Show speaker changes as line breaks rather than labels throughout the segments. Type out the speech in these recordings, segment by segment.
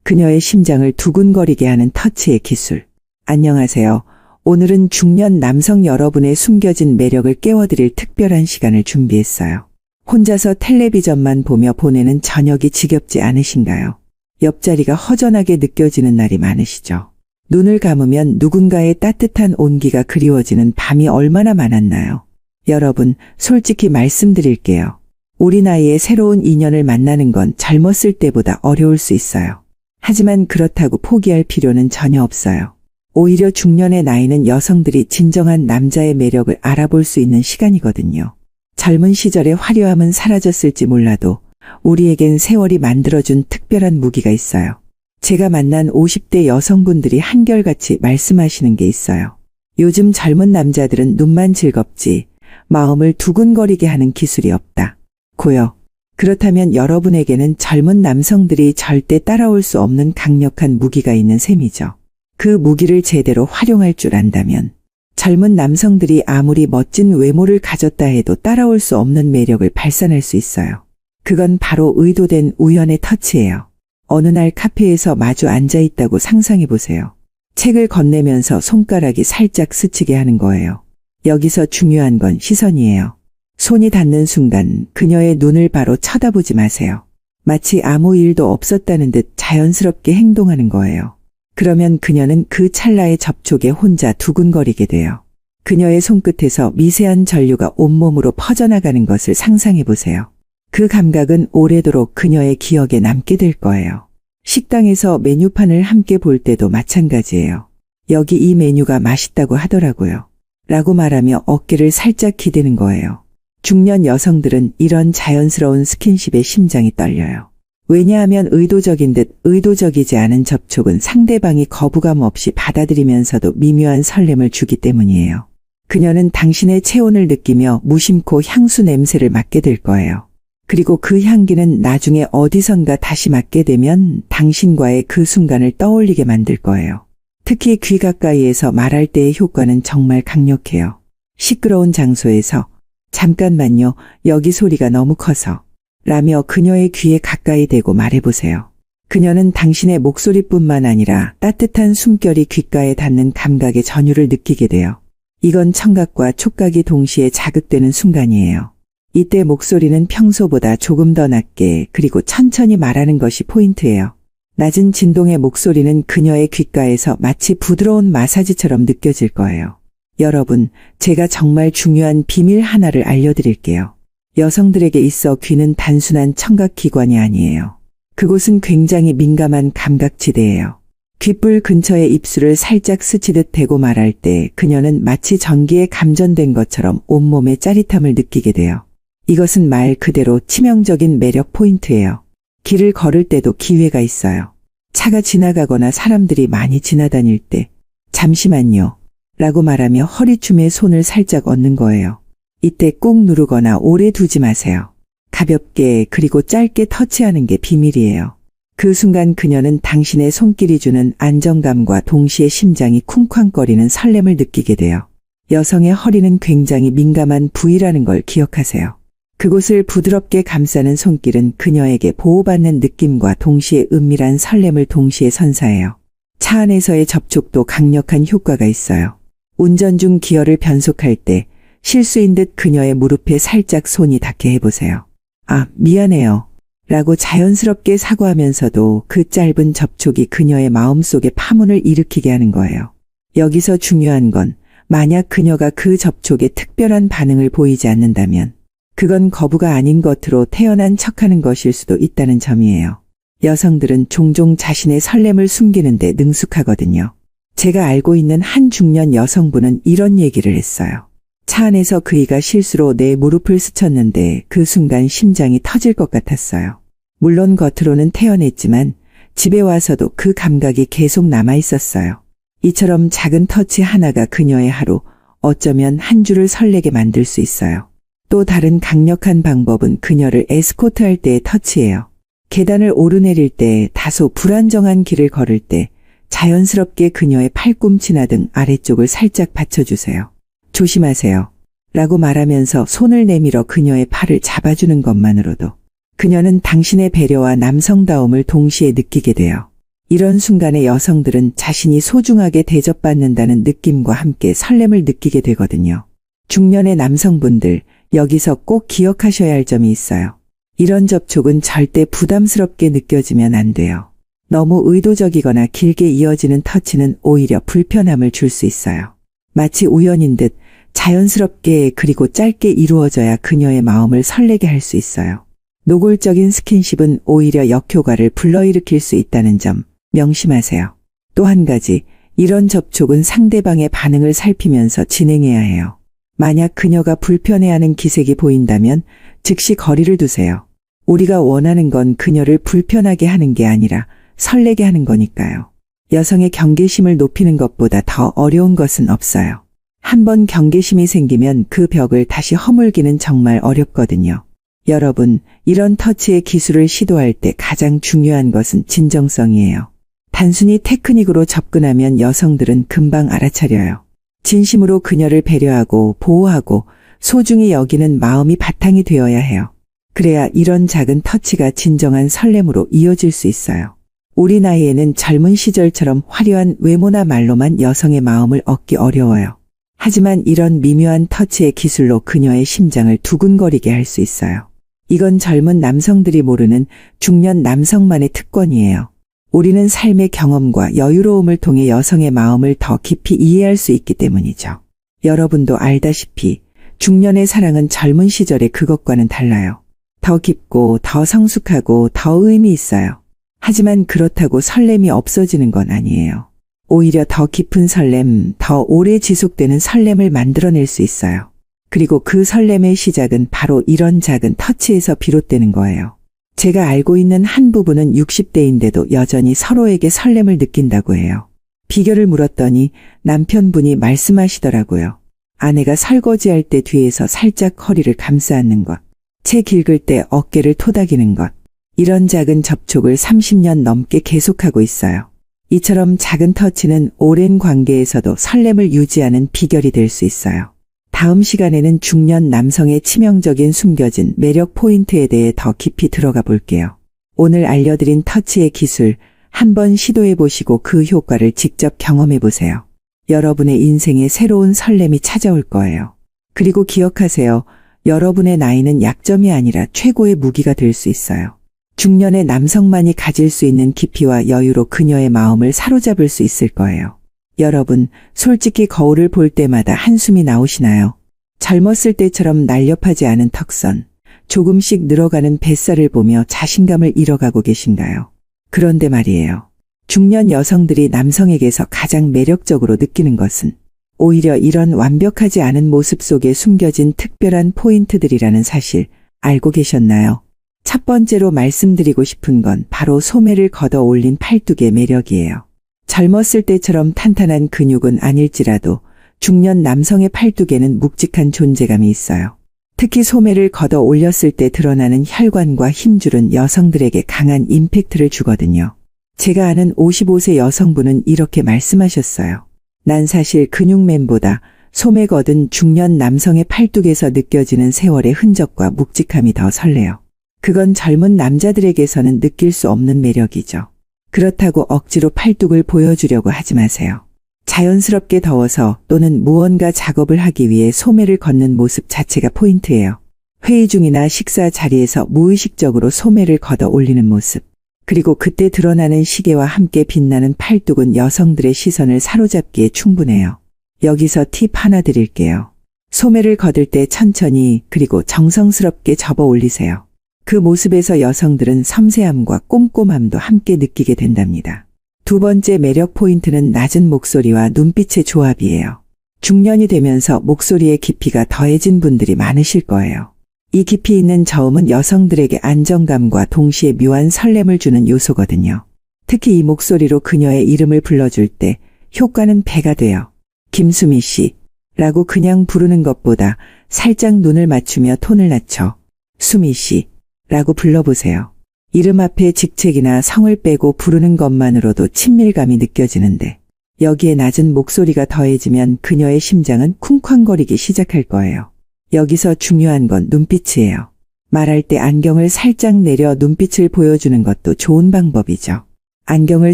그녀의 심장을 두근거리게 하는 터치의 기술. 안녕하세요. 오늘은 중년 남성 여러분의 숨겨진 매력을 깨워드릴 특별한 시간을 준비했어요. 혼자서 텔레비전만 보며 보내는 저녁이 지겹지 않으신가요? 옆자리가 허전하게 느껴지는 날이 많으시죠? 눈을 감으면 누군가의 따뜻한 온기가 그리워지는 밤이 얼마나 많았나요? 여러분, 솔직히 말씀드릴게요. 우리 나이에 새로운 인연을 만나는 건 젊었을 때보다 어려울 수 있어요. 하지만 그렇다고 포기할 필요는 전혀 없어요. 오히려 중년의 나이는 여성들이 진정한 남자의 매력을 알아볼 수 있는 시간이거든요. 젊은 시절의 화려함은 사라졌을지 몰라도 우리에겐 세월이 만들어준 특별한 무기가 있어요. 제가 만난 50대 여성분들이 한결같이 말씀하시는 게 있어요. 요즘 젊은 남자들은 눈만 즐겁지 마음을 두근거리게 하는 기술이 없다. 고요. 그렇다면 여러분에게는 젊은 남성들이 절대 따라올 수 없는 강력한 무기가 있는 셈이죠. 그 무기를 제대로 활용할 줄 안다면 젊은 남성들이 아무리 멋진 외모를 가졌다 해도 따라올 수 없는 매력을 발산할 수 있어요. 그건 바로 의도된 우연의 터치예요. 어느 날 카페에서 마주 앉아 있다고 상상해 보세요. 책을 건네면서 손가락이 살짝 스치게 하는 거예요. 여기서 중요한 건 시선이에요. 손이 닿는 순간 그녀의 눈을 바로 쳐다보지 마세요. 마치 아무 일도 없었다는 듯 자연스럽게 행동하는 거예요. 그러면 그녀는 그 찰나의 접촉에 혼자 두근거리게 돼요. 그녀의 손끝에서 미세한 전류가 온몸으로 퍼져나가는 것을 상상해 보세요. 그 감각은 오래도록 그녀의 기억에 남게 될 거예요. 식당에서 메뉴판을 함께 볼 때도 마찬가지예요. 여기 이 메뉴가 맛있다고 하더라고요. 라고 말하며 어깨를 살짝 기대는 거예요. 중년 여성들은 이런 자연스러운 스킨십에 심장이 떨려요. 왜냐하면 의도적인 듯 의도적이지 않은 접촉은 상대방이 거부감 없이 받아들이면서도 미묘한 설렘을 주기 때문이에요. 그녀는 당신의 체온을 느끼며 무심코 향수 냄새를 맡게 될 거예요. 그리고 그 향기는 나중에 어디선가 다시 맡게 되면 당신과의 그 순간을 떠올리게 만들 거예요. 특히 귀 가까이에서 말할 때의 효과는 정말 강력해요. 시끄러운 장소에서 잠깐만요, 여기 소리가 너무 커서 라며 그녀의 귀에 가까이 대고 말해보세요. 그녀는 당신의 목소리뿐만 아니라 따뜻한 숨결이 귓가에 닿는 감각의 전율을 느끼게 돼요. 이건 청각과 촉각이 동시에 자극되는 순간이에요. 이때 목소리는 평소보다 조금 더 낮게 그리고 천천히 말하는 것이 포인트예요. 낮은 진동의 목소리는 그녀의 귓가에서 마치 부드러운 마사지처럼 느껴질 거예요. 여러분, 제가 정말 중요한 비밀 하나를 알려드릴게요. 여성들에게 있어 귀는 단순한 청각기관이 아니에요. 그곳은 굉장히 민감한 감각지대예요. 귓불 근처에 입술을 살짝 스치듯 대고 말할 때 그녀는 마치 전기에 감전된 것처럼 온몸의 짜릿함을 느끼게 돼요. 이것은 말 그대로 치명적인 매력 포인트예요. 길을 걸을 때도 기회가 있어요. 차가 지나가거나 사람들이 많이 지나다닐 때 잠시만요 라고 말하며 허리춤에 손을 살짝 얹는 거예요. 이때 꾹 누르거나 오래 두지 마세요. 가볍게 그리고 짧게 터치하는 게 비밀이에요. 그 순간 그녀는 당신의 손길이 주는 안정감과 동시에 심장이 쿵쾅거리는 설렘을 느끼게 돼요. 여성의 허리는 굉장히 민감한 부위라는 걸 기억하세요. 그곳을 부드럽게 감싸는 손길은 그녀에게 보호받는 느낌과 동시에 은밀한 설렘을 동시에 선사해요. 차 안에서의 접촉도 강력한 효과가 있어요. 운전 중 기어를 변속할 때 실수인 듯 그녀의 무릎에 살짝 손이 닿게 해보세요. 아, 미안해요. 라고 자연스럽게 사과하면서도 그 짧은 접촉이 그녀의 마음속에 파문을 일으키게 하는 거예요. 여기서 중요한 건 만약 그녀가 그 접촉에 특별한 반응을 보이지 않는다면 그건 거부가 아닌 것으로 태어난 척하는 것일 수도 있다는 점이에요. 여성들은 종종 자신의 설렘을 숨기는데 능숙하거든요. 제가 알고 있는 한 중년 여성분은 이런 얘기를 했어요. 차 안에서 그이가 실수로 내 무릎을 스쳤는데 그 순간 심장이 터질 것 같았어요. 물론 겉으로는 태연했지만 집에 와서도 그 감각이 계속 남아 있었어요. 이처럼 작은 터치 하나가 그녀의 하루, 어쩌면 한 주를 설레게 만들 수 있어요. 또 다른 강력한 방법은 그녀를 에스코트할 때의 터치예요. 계단을 오르내릴 때, 다소 불안정한 길을 걸을 때 자연스럽게 그녀의 팔꿈치나 등 아래쪽을 살짝 받쳐주세요. 조심하세요. 라고 말하면서 손을 내밀어 그녀의 팔을 잡아주는 것만으로도 그녀는 당신의 배려와 남성다움을 동시에 느끼게 돼요. 이런 순간에 여성들은 자신이 소중하게 대접받는다는 느낌과 함께 설렘을 느끼게 되거든요. 중년의 남성분들, 여기서 꼭 기억하셔야 할 점이 있어요. 이런 접촉은 절대 부담스럽게 느껴지면 안 돼요. 너무 의도적이거나 길게 이어지는 터치는 오히려 불편함을 줄 수 있어요. 마치 우연인 듯 자연스럽게 그리고 짧게 이루어져야 그녀의 마음을 설레게 할 수 있어요. 노골적인 스킨십은 오히려 역효과를 불러일으킬 수 있다는 점 명심하세요. 또 한 가지, 이런 접촉은 상대방의 반응을 살피면서 진행해야 해요. 만약 그녀가 불편해하는 기색이 보인다면 즉시 거리를 두세요. 우리가 원하는 건 그녀를 불편하게 하는 게 아니라 설레게 하는 거니까요. 여성의 경계심을 높이는 것보다 더 어려운 것은 없어요. 한번 경계심이 생기면 그 벽을 다시 허물기는 정말 어렵거든요. 여러분, 이런 터치의 기술을 시도할 때 가장 중요한 것은 진정성이에요. 단순히 테크닉으로 접근하면 여성들은 금방 알아차려요. 진심으로 그녀를 배려하고 보호하고 소중히 여기는 마음이 바탕이 되어야 해요. 그래야 이런 작은 터치가 진정한 설렘으로 이어질 수 있어요. 우리 나이에는 젊은 시절처럼 화려한 외모나 말로만 여성의 마음을 얻기 어려워요. 하지만 이런 미묘한 터치의 기술로 그녀의 심장을 두근거리게 할 수 있어요. 이건 젊은 남성들이 모르는 중년 남성만의 특권이에요. 우리는 삶의 경험과 여유로움을 통해 여성의 마음을 더 깊이 이해할 수 있기 때문이죠. 여러분도 알다시피 중년의 사랑은 젊은 시절의 그것과는 달라요. 더 깊고 더 성숙하고 더 의미 있어요. 하지만 그렇다고 설렘이 없어지는 건 아니에요. 오히려 더 깊은 설렘, 더 오래 지속되는 설렘을 만들어낼 수 있어요. 그리고 그 설렘의 시작은 바로 이런 작은 터치에서 비롯되는 거예요. 제가 알고 있는 한 부부는 60대인데도 여전히 서로에게 설렘을 느낀다고 해요. 비결을 물었더니 남편분이 말씀하시더라고요. 아내가 설거지할 때 뒤에서 살짝 허리를 감싸 안는 것, 책 읽을 때 어깨를 토닥이는 것, 이런 작은 접촉을 30년 넘게 계속하고 있어요. 이처럼 작은 터치는 오랜 관계에서도 설렘을 유지하는 비결이 될 수 있어요. 다음 시간에는 중년 남성의 치명적인 숨겨진 매력 포인트에 대해 더 깊이 들어가 볼게요. 오늘 알려드린 터치의 기술 한번 시도해 보시고 그 효과를 직접 경험해 보세요. 여러분의 인생에 새로운 설렘이 찾아올 거예요. 그리고 기억하세요. 여러분의 나이는 약점이 아니라 최고의 무기가 될 수 있어요. 중년의 남성만이 가질 수 있는 깊이와 여유로 그녀의 마음을 사로잡을 수 있을 거예요. 여러분, 솔직히 거울을 볼 때마다 한숨이 나오시나요? 젊었을 때처럼 날렵하지 않은 턱선, 조금씩 늘어가는 뱃살을 보며 자신감을 잃어가고 계신가요? 그런데 말이에요. 중년 여성들이 남성에게서 가장 매력적으로 느끼는 것은 오히려 이런 완벽하지 않은 모습 속에 숨겨진 특별한 포인트들이라는 사실 알고 계셨나요? 첫 번째로 말씀드리고 싶은 건 바로 소매를 걷어 올린 팔뚝의 매력이에요. 젊었을 때처럼 탄탄한 근육은 아닐지라도 중년 남성의 팔뚝에는 묵직한 존재감이 있어요. 특히 소매를 걷어 올렸을 때 드러나는 혈관과 힘줄은 여성들에게 강한 임팩트를 주거든요. 제가 아는 55세 여성분은 이렇게 말씀하셨어요. 난 사실 근육맨보다 소매 걷은 중년 남성의 팔뚝에서 느껴지는 세월의 흔적과 묵직함이 더 설레요. 그건 젊은 남자들에게서는 느낄 수 없는 매력이죠. 그렇다고 억지로 팔뚝을 보여주려고 하지 마세요. 자연스럽게 더워서 또는 무언가 작업을 하기 위해 소매를 걷는 모습 자체가 포인트예요. 회의 중이나 식사 자리에서 무의식적으로 소매를 걷어 올리는 모습. 그리고 그때 드러나는 시계와 함께 빛나는 팔뚝은 여성들의 시선을 사로잡기에 충분해요. 여기서 팁 하나 드릴게요. 소매를 걷을 때 천천히 그리고 정성스럽게 접어 올리세요. 그 모습에서 여성들은 섬세함과 꼼꼼함도 함께 느끼게 된답니다. 두 번째 매력 포인트는 낮은 목소리와 눈빛의 조합이에요. 중년이 되면서 목소리의 깊이가 더해진 분들이 많으실 거예요. 이 깊이 있는 저음은 여성들에게 안정감과 동시에 묘한 설렘을 주는 요소거든요. 특히 이 목소리로 그녀의 이름을 불러줄 때 효과는 배가 돼요. 김수미 씨 라고 그냥 부르는 것보다 살짝 눈을 맞추며 톤을 낮춰 수미 씨 라고 불러보세요. 이름 앞에 직책이나 성을 빼고 부르는 것만으로도 친밀감이 느껴지는데 여기에 낮은 목소리가 더해지면 그녀의 심장은 쿵쾅거리기 시작할 거예요. 여기서 중요한 건 눈빛이에요. 말할 때 안경을 살짝 내려 눈빛을 보여주는 것도 좋은 방법이죠. 안경을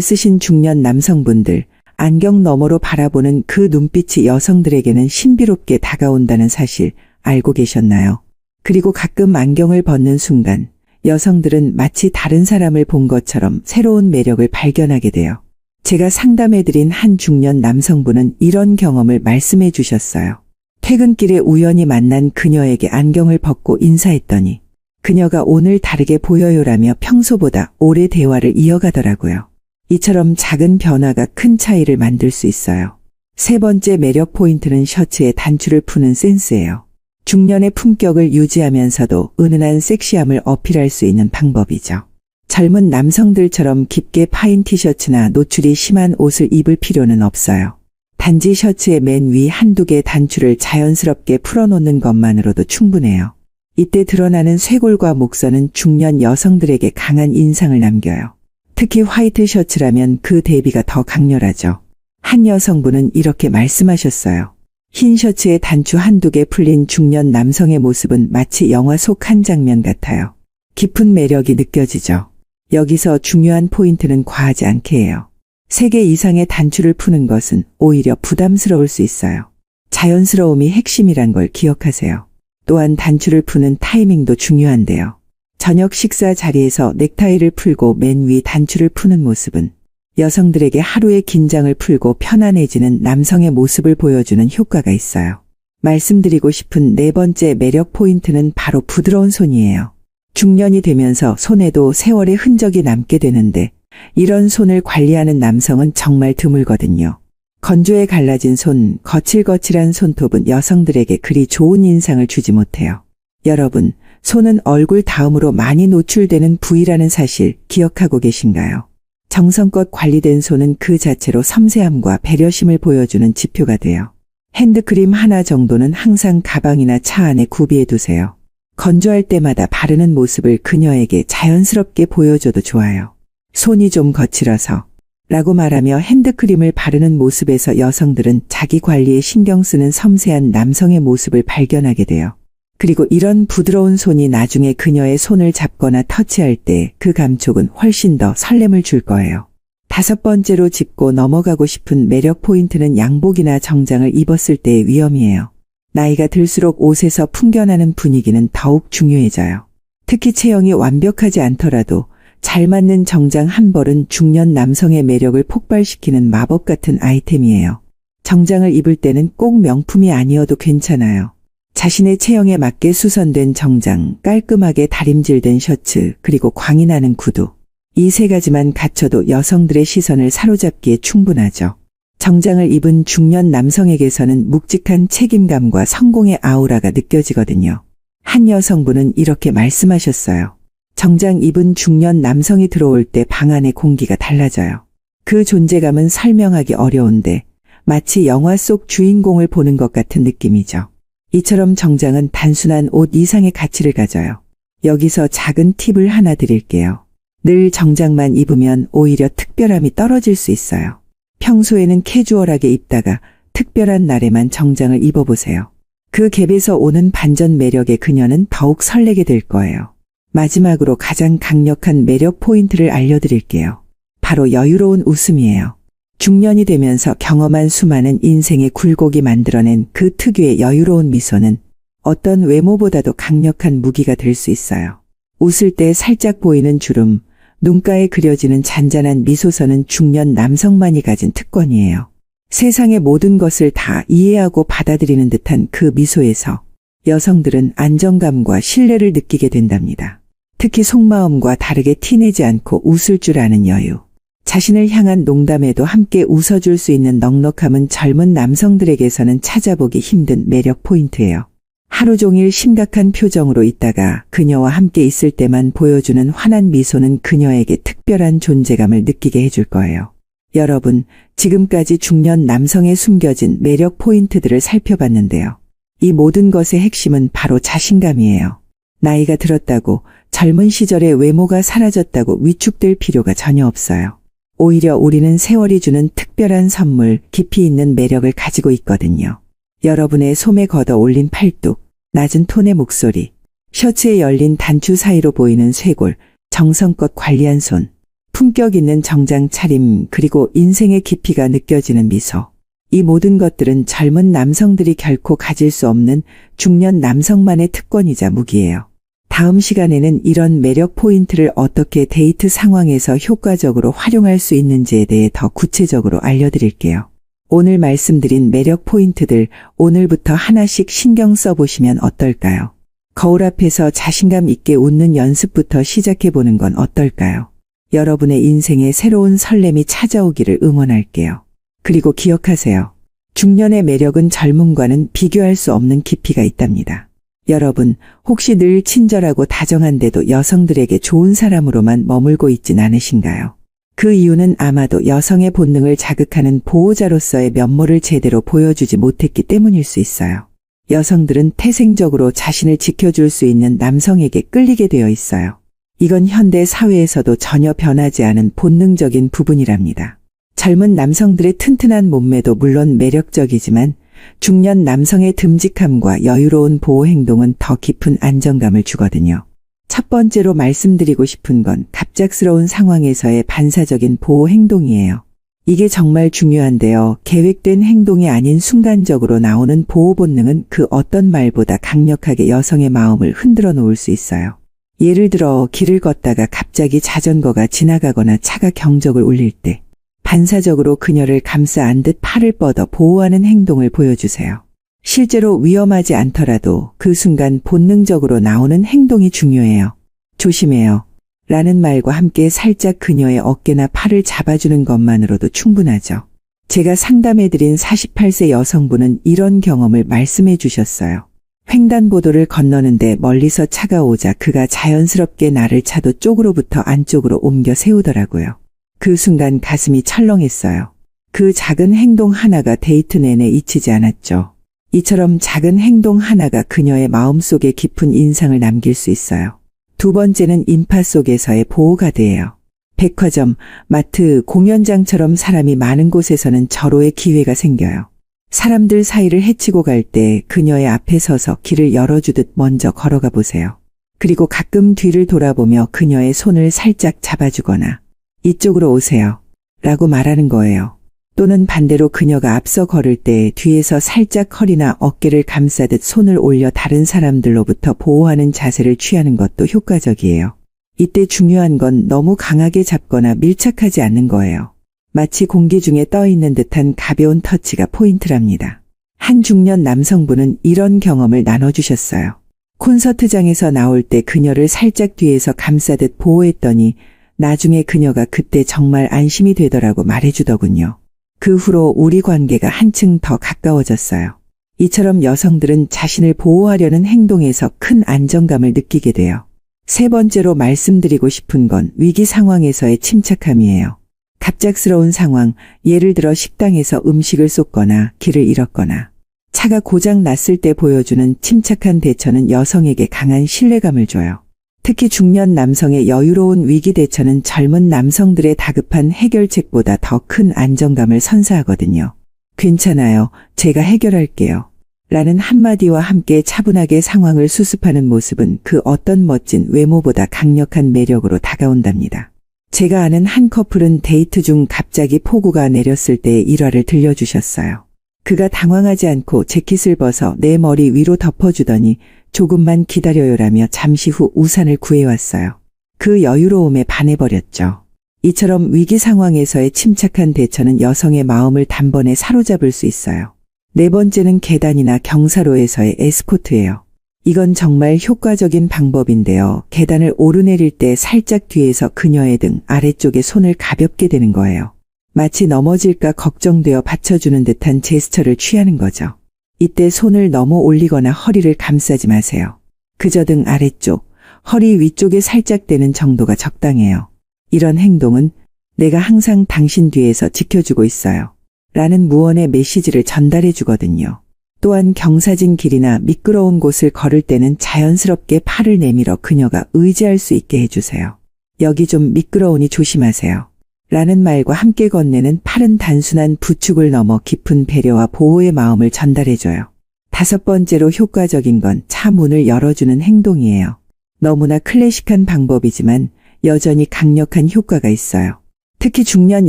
쓰신 중년 남성분들, 안경 너머로 바라보는 그 눈빛이 여성들에게는 신비롭게 다가온다는 사실 알고 계셨나요? 그리고 가끔 안경을 벗는 순간 여성들은 마치 다른 사람을 본 것처럼 새로운 매력을 발견하게 돼요. 제가 상담해드린 한 중년 남성분은 이런 경험을 말씀해 주셨어요. 퇴근길에 우연히 만난 그녀에게 안경을 벗고 인사했더니 그녀가 오늘 다르게 보여요라며 평소보다 오래 대화를 이어가더라고요. 이처럼 작은 변화가 큰 차이를 만들 수 있어요. 세 번째 매력 포인트는 셔츠의 단추를 푸는 센스예요. 중년의 품격을 유지하면서도 은은한 섹시함을 어필할 수 있는 방법이죠. 젊은 남성들처럼 깊게 파인 티셔츠나 노출이 심한 옷을 입을 필요는 없어요. 단지 셔츠의 맨 위 한두 개의 단추를 자연스럽게 풀어놓는 것만으로도 충분해요. 이때 드러나는 쇄골과 목선은 중년 여성들에게 강한 인상을 남겨요. 특히 화이트 셔츠라면 그 대비가 더 강렬하죠. 한 여성분은 이렇게 말씀하셨어요. 흰 셔츠에 단추 한두 개 풀린 중년 남성의 모습은 마치 영화 속 한 장면 같아요. 깊은 매력이 느껴지죠. 여기서 중요한 포인트는 과하지 않게 해요. 3개 이상의 단추를 푸는 것은 오히려 부담스러울 수 있어요. 자연스러움이 핵심이란 걸 기억하세요. 또한 단추를 푸는 타이밍도 중요한데요. 저녁 식사 자리에서 넥타이를 풀고 맨 위 단추를 푸는 모습은 여성들에게 하루의 긴장을 풀고 편안해지는 남성의 모습을 보여주는 효과가 있어요. 말씀드리고 싶은 네 번째 매력 포인트는 바로 부드러운 손이에요. 중년이 되면서 손에도 세월의 흔적이 남게 되는데 이런 손을 관리하는 남성은 정말 드물거든요. 건조해 갈라진 손, 거칠거칠한 손톱은 여성들에게 그리 좋은 인상을 주지 못해요. 여러분, 손은 얼굴 다음으로 많이 노출되는 부위라는 사실 기억하고 계신가요? 정성껏 관리된 손은 그 자체로 섬세함과 배려심을 보여주는 지표가 돼요. 핸드크림 하나 정도는 항상 가방이나 차 안에 구비해 두세요. 건조할 때마다 바르는 모습을 그녀에게 자연스럽게 보여줘도 좋아요. 손이 좀 거칠어서 라고 말하며 핸드크림을 바르는 모습에서 여성들은 자기 관리에 신경 쓰는 섬세한 남성의 모습을 발견하게 돼요. 그리고 이런 부드러운 손이 나중에 그녀의 손을 잡거나 터치할 때 그 감촉은 훨씬 더 설렘을 줄 거예요. 5번째로 짚고 넘어가고 싶은 매력 포인트는 양복이나 정장을 입었을 때의 위험이에요. 나이가 들수록 옷에서 풍겨나는 분위기는 더욱 중요해져요. 특히 체형이 완벽하지 않더라도 잘 맞는 정장 한 벌은 중년 남성의 매력을 폭발시키는 마법 같은 아이템이에요. 정장을 입을 때는 꼭 명품이 아니어도 괜찮아요. 자신의 체형에 맞게 수선된 정장, 깔끔하게 다림질된 셔츠, 그리고 광이 나는 구두. 이 3가지만 갖춰도 여성들의 시선을 사로잡기에 충분하죠. 정장을 입은 중년 남성에게서는 묵직한 책임감과 성공의 아우라가 느껴지거든요. 한 여성분은 이렇게 말씀하셨어요. 정장 입은 중년 남성이 들어올 때 방 안의 공기가 달라져요. 그 존재감은 설명하기 어려운데 마치 영화 속 주인공을 보는 것 같은 느낌이죠. 이처럼 정장은 단순한 옷 이상의 가치를 가져요. 여기서 작은 팁을 하나 드릴게요. 늘 정장만 입으면 오히려 특별함이 떨어질 수 있어요. 평소에는 캐주얼하게 입다가 특별한 날에만 정장을 입어보세요. 그 갭에서 오는 반전 매력에 그녀는 더욱 설레게 될 거예요. 마지막으로 가장 강력한 매력 포인트를 알려드릴게요. 바로 여유로운 웃음이에요. 중년이 되면서 경험한 수많은 인생의 굴곡이 만들어낸 그 특유의 여유로운 미소는 어떤 외모보다도 강력한 무기가 될 수 있어요. 웃을 때 살짝 보이는 주름, 눈가에 그려지는 잔잔한 미소선은 중년 남성만이 가진 특권이에요. 세상의 모든 것을 다 이해하고 받아들이는 듯한 그 미소에서 여성들은 안정감과 신뢰를 느끼게 된답니다. 특히 속마음과 다르게 티내지 않고 웃을 줄 아는 여유. 자신을 향한 농담에도 함께 웃어줄 수 있는 넉넉함은 젊은 남성들에게서는 찾아보기 힘든 매력 포인트예요. 하루 종일 심각한 표정으로 있다가 그녀와 함께 있을 때만 보여주는 환한 미소는 그녀에게 특별한 존재감을 느끼게 해줄 거예요. 여러분, 지금까지 중년 남성의 숨겨진 매력 포인트들을 살펴봤는데요. 이 모든 것의 핵심은 바로 자신감이에요. 나이가 들었다고 젊은 시절의 외모가 사라졌다고 위축될 필요가 전혀 없어요. 오히려 우리는 세월이 주는 특별한 선물, 깊이 있는 매력을 가지고 있거든요. 여러분의 소매 걷어 올린 팔뚝, 낮은 톤의 목소리, 셔츠에 열린 단추 사이로 보이는 쇄골, 정성껏 관리한 손. 품격 있는 정장 차림, 그리고 인생의 깊이가 느껴지는 미소. 이 모든 것들은 젊은 남성들이 결코 가질 수 없는 중년 남성만의 특권이자 무기예요. 다음 시간에는 이런 매력 포인트를 어떻게 데이트 상황에서 효과적으로 활용할 수 있는지에 대해 더 구체적으로 알려드릴게요. 오늘 말씀드린 매력 포인트들 오늘부터 하나씩 신경 써보시면 어떨까요? 거울 앞에서 자신감 있게 웃는 연습부터 시작해보는 건 어떨까요? 여러분의 인생에 새로운 설렘이 찾아오기를 응원할게요. 그리고 기억하세요. 중년의 매력은 젊음과는 비교할 수 없는 깊이가 있답니다. 여러분, 혹시 늘 친절하고 다정한데도 여성들에게 좋은 사람으로만 머물고 있진 않으신가요? 그 이유는 아마도 여성의 본능을 자극하는 보호자로서의 면모를 제대로 보여주지 못했기 때문일 수 있어요. 여성들은 태생적으로 자신을 지켜줄 수 있는 남성에게 끌리게 되어 있어요. 이건 현대 사회에서도 전혀 변하지 않은 본능적인 부분이랍니다. 젊은 남성들의 튼튼한 몸매도 물론 매력적이지만 중년 남성의 듬직함과 여유로운 보호 행동은 더 깊은 안정감을 주거든요. 첫 번째로 말씀드리고 싶은 건 갑작스러운 상황에서의 반사적인 보호 행동이에요. 이게 정말 중요한데요. 계획된 행동이 아닌 순간적으로 나오는 보호 본능은 그 어떤 말보다 강력하게 여성의 마음을 흔들어 놓을 수 있어요. 예를 들어 길을 걷다가 갑자기 자전거가 지나가거나 차가 경적을 울릴 때 반사적으로 그녀를 감싸 안듯 팔을 뻗어 보호하는 행동을 보여주세요. 실제로 위험하지 않더라도 그 순간 본능적으로 나오는 행동이 중요해요. 조심해요. 라는 말과 함께 살짝 그녀의 어깨나 팔을 잡아주는 것만으로도 충분하죠. 제가 상담해드린 48세 여성분은 이런 경험을 말씀해 주셨어요. 횡단보도를 건너는데 멀리서 차가 오자 그가 자연스럽게 나를 차도 쪽으로부터 안쪽으로 옮겨 세우더라고요. 그 순간 가슴이 철렁했어요. 그 작은 행동 하나가 데이트 내내 잊히지 않았죠. 이처럼 작은 행동 하나가 그녀의 마음속에 깊은 인상을 남길 수 있어요. 두 번째는 인파 속에서의 보호가드예요. 백화점, 마트, 공연장처럼 사람이 많은 곳에서는 절호의 기회가 생겨요. 사람들 사이를 헤치고 갈 때 그녀의 앞에 서서 길을 열어주듯 먼저 걸어가 보세요. 그리고 가끔 뒤를 돌아보며 그녀의 손을 살짝 잡아주거나 이쪽으로 오세요. 라고 말하는 거예요. 또는 반대로 그녀가 앞서 걸을 때 뒤에서 살짝 허리나 어깨를 감싸듯 손을 올려 다른 사람들로부터 보호하는 자세를 취하는 것도 효과적이에요. 이때 중요한 건 너무 강하게 잡거나 밀착하지 않는 거예요. 마치 공기 중에 떠 있는 듯한 가벼운 터치가 포인트랍니다. 한 중년 남성분은 이런 경험을 나눠주셨어요. 콘서트장에서 나올 때 그녀를 살짝 뒤에서 감싸듯 보호했더니 나중에 그녀가 그때 정말 안심이 되더라고 말해주더군요. 그 후로 우리 관계가 한층 더 가까워졌어요. 이처럼 여성들은 자신을 보호하려는 행동에서 큰 안정감을 느끼게 돼요. 세 번째로 말씀드리고 싶은 건 위기 상황에서의 침착함이에요. 갑작스러운 상황, 예를 들어 식당에서 음식을 쏟거나 길을 잃었거나 차가 고장 났을 때 보여주는 침착한 대처는 여성에게 강한 신뢰감을 줘요. 특히 중년 남성의 여유로운 위기 대처는 젊은 남성들의 다급한 해결책보다 더 큰 안정감을 선사하거든요. 괜찮아요. 제가 해결할게요. 라는 한마디와 함께 차분하게 상황을 수습하는 모습은 그 어떤 멋진 외모보다 강력한 매력으로 다가온답니다. 제가 아는 한 커플은 데이트 중 갑자기 폭우가 내렸을 때의 일화를 들려주셨어요. 그가 당황하지 않고 재킷을 벗어 내 머리 위로 덮어주더니 조금만 기다려요라며 잠시 후 우산을 구해왔어요. 그 여유로움에 반해버렸죠. 이처럼 위기 상황에서의 침착한 대처는 여성의 마음을 단번에 사로잡을 수 있어요. 네 번째는 계단이나 경사로에서의 에스코트예요. 이건 정말 효과적인 방법인데요. 계단을 오르내릴 때 살짝 뒤에서 그녀의 등 아래쪽에 손을 가볍게 대는 거예요. 마치 넘어질까 걱정되어 받쳐주는 듯한 제스처를 취하는 거죠. 이때 손을 너무 올리거나 허리를 감싸지 마세요. 그저 등 아래쪽, 허리 위쪽에 살짝 대는 정도가 적당해요. 이런 행동은 내가 항상 당신 뒤에서 지켜주고 있어요. 라는 무언의 메시지를 전달해 주거든요. 또한 경사진 길이나 미끄러운 곳을 걸을 때는 자연스럽게 팔을 내밀어 그녀가 의지할 수 있게 해주세요. 여기 좀 미끄러우니 조심하세요. 라는 말과 함께 건네는 팔은 단순한 부축을 넘어 깊은 배려와 보호의 마음을 전달해줘요. 다섯 번째로 효과적인 건 차 문을 열어주는 행동이에요. 너무나 클래식한 방법이지만 여전히 강력한 효과가 있어요. 특히 중년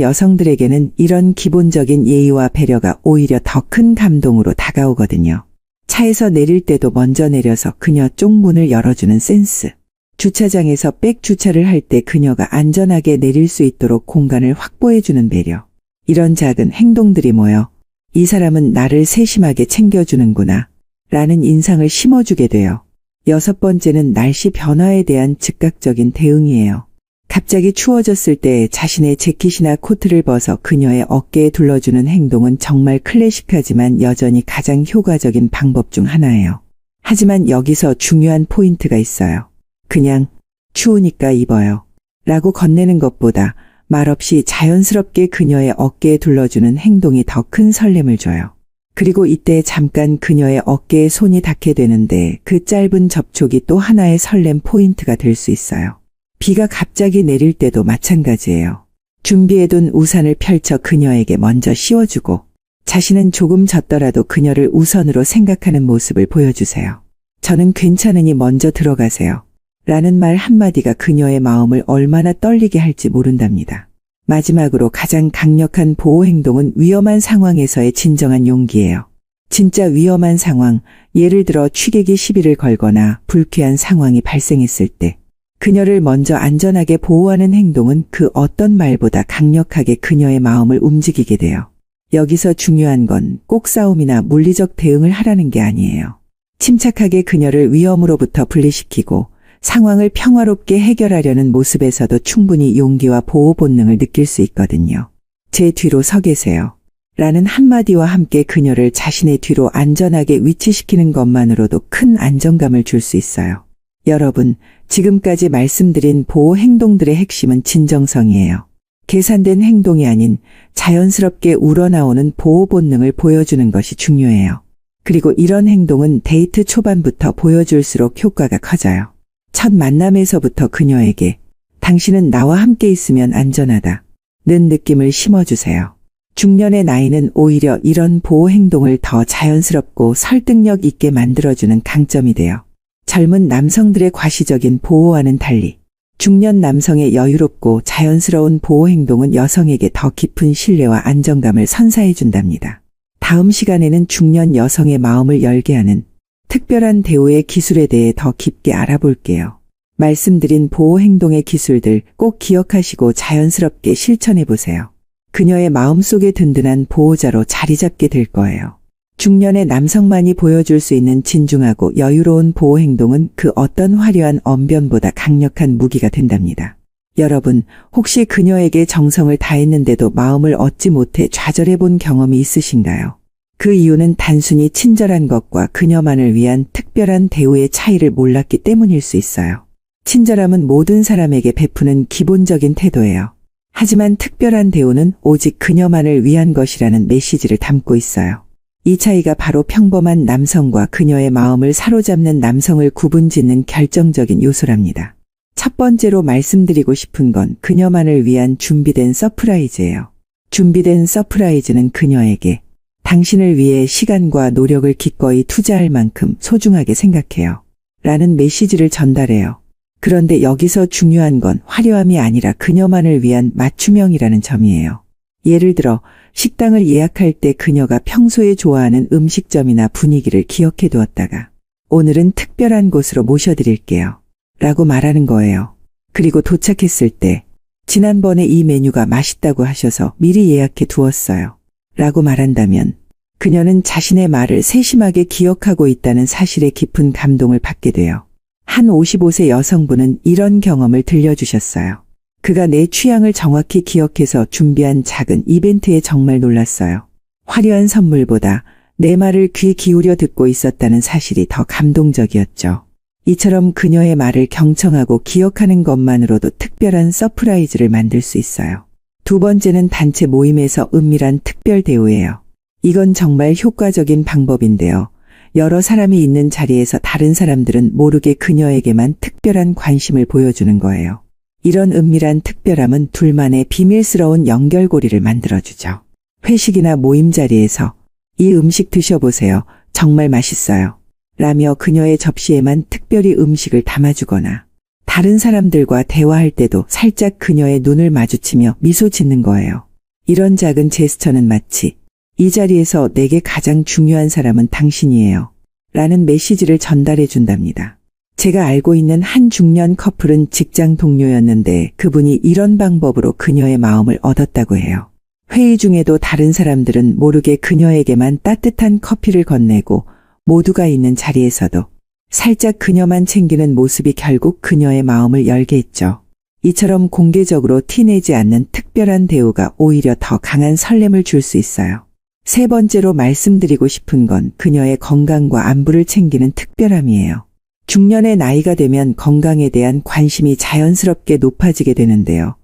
여성들에게는 이런 기본적인 예의와 배려가 오히려 더 큰 감동으로 다가오거든요. 차에서 내릴 때도 먼저 내려서 그녀 쪽 문을 열어주는 센스. 주차장에서 백 주차를 할 때 그녀가 안전하게 내릴 수 있도록 공간을 확보해주는 배려. 이런 작은 행동들이 모여 이 사람은 나를 세심하게 챙겨주는구나 라는 인상을 심어주게 돼요. 6번째는 날씨 변화에 대한 즉각적인 대응이에요. 갑자기 추워졌을 때 자신의 재킷이나 코트를 벗어 그녀의 어깨에 둘러주는 행동은 정말 클래식하지만 여전히 가장 효과적인 방법 중 하나예요. 하지만 여기서 중요한 포인트가 있어요. 그냥 추우니까 입어요 라고 건네는 것보다 말없이 자연스럽게 그녀의 어깨에 둘러주는 행동이 더 큰 설렘을 줘요. 그리고 이때 잠깐 그녀의 어깨에 손이 닿게 되는데 그 짧은 접촉이 또 하나의 설렘 포인트가 될 수 있어요. 비가 갑자기 내릴 때도 마찬가지예요. 준비해둔 우산을 펼쳐 그녀에게 먼저 씌워주고 자신은 조금 젖더라도 그녀를 우선으로 생각하는 모습을 보여주세요. 저는 괜찮으니 먼저 들어가세요. 라는 말 한마디가 그녀의 마음을 얼마나 떨리게 할지 모른답니다. 마지막으로 가장 강력한 보호 행동은 위험한 상황에서의 진정한 용기예요. 진짜 위험한 상황, 예를 들어 취객이 시비를 걸거나 불쾌한 상황이 발생했을 때 그녀를 먼저 안전하게 보호하는 행동은 그 어떤 말보다 강력하게 그녀의 마음을 움직이게 돼요. 여기서 중요한 건 꼭 싸움이나 물리적 대응을 하라는 게 아니에요. 침착하게 그녀를 위험으로부터 분리시키고 상황을 평화롭게 해결하려는 모습에서도 충분히 용기와 보호 본능을 느낄 수 있거든요. 제 뒤로 서 계세요. 라는 한마디와 함께 그녀를 자신의 뒤로 안전하게 위치시키는 것만으로도 큰 안정감을 줄 수 있어요. 여러분, 지금까지 말씀드린 보호 행동들의 핵심은 진정성이에요. 계산된 행동이 아닌 자연스럽게 우러나오는 보호 본능을 보여주는 것이 중요해요. 그리고 이런 행동은 데이트 초반부터 보여줄수록 효과가 커져요. 첫 만남에서부터 그녀에게 당신은 나와 함께 있으면 안전하다 는 느낌을 심어주세요. 중년의 나이는 오히려 이런 보호 행동을 더 자연스럽고 설득력 있게 만들어주는 강점이 돼요. 젊은 남성들의 과시적인 보호와는 달리 중년 남성의 여유롭고 자연스러운 보호 행동은 여성에게 더 깊은 신뢰와 안정감을 선사해 준답니다. 다음 시간에는 중년 여성의 마음을 열게 하는 특별한 대우의 기술에 대해 더 깊게 알아볼게요. 말씀드린 보호 행동의 기술들 꼭 기억하시고 자연스럽게 실천해 보세요. 그녀의 마음속에 든든한 보호자로 자리 잡게 될 거예요. 중년의 남성만이 보여줄 수 있는 진중하고 여유로운 보호 행동은 그 어떤 화려한 언변보다 강력한 무기가 된답니다. 여러분, 혹시 그녀에게 정성을 다했는데도 마음을 얻지 못해 좌절해 본 경험이 있으신가요? 그 이유는 단순히 친절한 것과 그녀만을 위한 특별한 대우의 차이를 몰랐기 때문일 수 있어요. 친절함은 모든 사람에게 베푸는 기본적인 태도예요. 하지만 특별한 대우는 오직 그녀만을 위한 것이라는 메시지를 담고 있어요. 이 차이가 바로 평범한 남성과 그녀의 마음을 사로잡는 남성을 구분짓는 결정적인 요소랍니다. 첫 번째로 말씀드리고 싶은 건 그녀만을 위한 준비된 서프라이즈예요. 준비된 서프라이즈는 그녀에게 당신을 위해 시간과 노력을 기꺼이 투자할 만큼 소중하게 생각해요. 라는 메시지를 전달해요. 그런데 여기서 중요한 건 화려함이 아니라 그녀만을 위한 맞춤형이라는 점이에요. 예를 들어 식당을 예약할 때 그녀가 평소에 좋아하는 음식점이나 분위기를 기억해 두었다가 오늘은 특별한 곳으로 모셔드릴게요. 라고 말하는 거예요. 그리고 도착했을 때 지난번에 이 메뉴가 맛있다고 하셔서 미리 예약해 두었어요. 라고 말한다면 그녀는 자신의 말을 세심하게 기억하고 있다는 사실에 깊은 감동을 받게 돼요. 한 55세 여성분은 이런 경험을 들려주셨어요. 그가 내 취향을 정확히 기억해서 준비한 작은 이벤트에 정말 놀랐어요. 화려한 선물보다 내 말을 귀 기울여 듣고 있었다는 사실이 더 감동적이었죠. 이처럼 그녀의 말을 경청하고 기억하는 것만으로도 특별한 서프라이즈를 만들 수 있어요. 두 번째는 단체 모임에서 은밀한 특별 대우예요. 이건 정말 효과적인 방법인데요. 여러 사람이 있는 자리에서 다른 사람들은 모르게 그녀에게만 특별한 관심을 보여주는 거예요. 이런 은밀한 특별함은 둘만의 비밀스러운 연결고리를 만들어주죠. 회식이나 모임 자리에서 이 음식 드셔보세요. 정말 맛있어요. 라며 그녀의 접시에만 특별히 음식을 담아주거나 다른 사람들과 대화할 때도 살짝 그녀의 눈을 마주치며 미소 짓는 거예요. 이런 작은 제스처는 마치 이 자리에서 내게 가장 중요한 사람은 당신이에요. 라는 메시지를 전달해 준답니다. 제가 알고 있는 한 중년 커플은 직장 동료였는데 그분이 이런 방법으로 그녀의 마음을 얻었다고 해요. 회의 중에도 다른 사람들은 모르게 그녀에게만 따뜻한 커피를 건네고 모두가 있는 자리에서도 살짝 그녀만 챙기는 모습이 결국 그녀의 마음을 열게 했죠. 이처럼 공개적으로 티내지 않는 특별한 대우가 오히려 더 강한 설렘을 줄 수 있어요. 세 번째로 말씀드리고 싶은 건 그녀의 건강과 안부를 챙기는 특별함이에요. 중년의 나이가 되면 건강에 대한 관심이 자연스럽게 높아지게 되는데요.